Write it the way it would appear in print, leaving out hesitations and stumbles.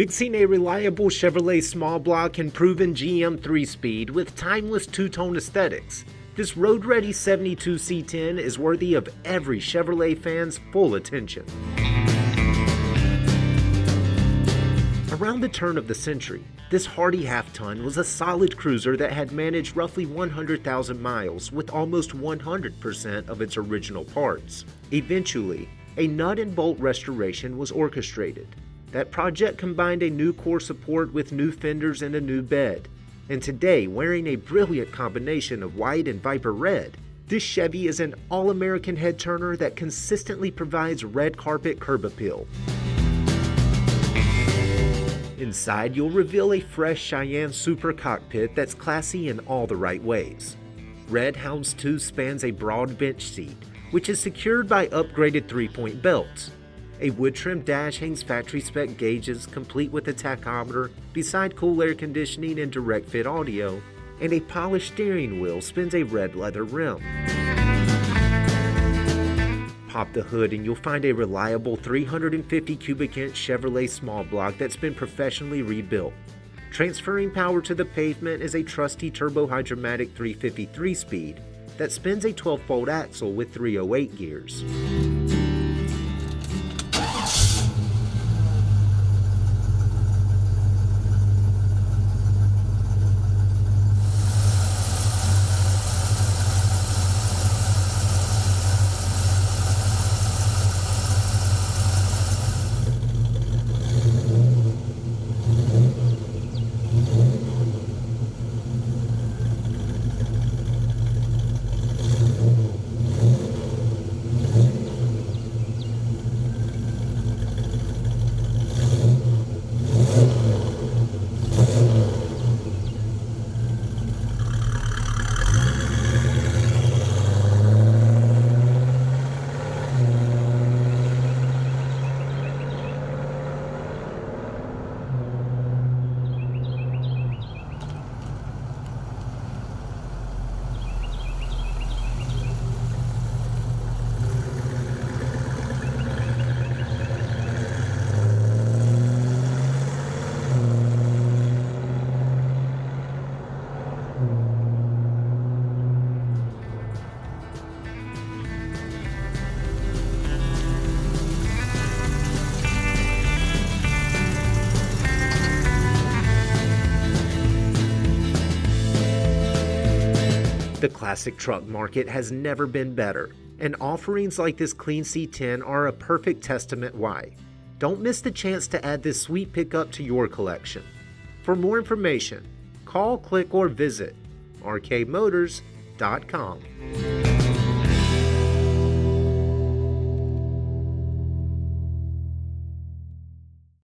Mixing a reliable Chevrolet small block and proven GM 3-speed with timeless two-tone aesthetics, this road-ready 72 C10 is worthy of every Chevrolet fan's full attention. Around the turn of the century, this hardy half-ton was a solid cruiser that had managed roughly 100,000 miles with almost 100% of its original parts. Eventually, a nut and bolt restoration was orchestrated. That project combined a new core support with new fenders and a new bed. And today, wearing a brilliant combination of white and viper red, this Chevy is an all-American head-turner that consistently provides red carpet curb appeal. Inside, you'll reveal a fresh Cheyenne Super cockpit that's classy in all the right ways. Red Houndstooth spans a broad bench seat, which is secured by upgraded 3-point belts. A wood-trimmed dash hangs factory-spec gauges complete with a tachometer beside cool air conditioning and direct-fit audio, and a polished steering wheel spins a red leather rim. Pop the hood and you'll find a reliable 350 cubic inch Chevrolet small block that's been professionally rebuilt. Transferring power to the pavement is a trusty turbo-hydromatic 353 speed that spins a 12-bolt axle with 308 gears. The classic truck market has never been better, and offerings like this clean C10 are a perfect testament why. Don't miss the chance to add this sweet pickup to your collection. For more information, call, click, or visit rkmotors.com.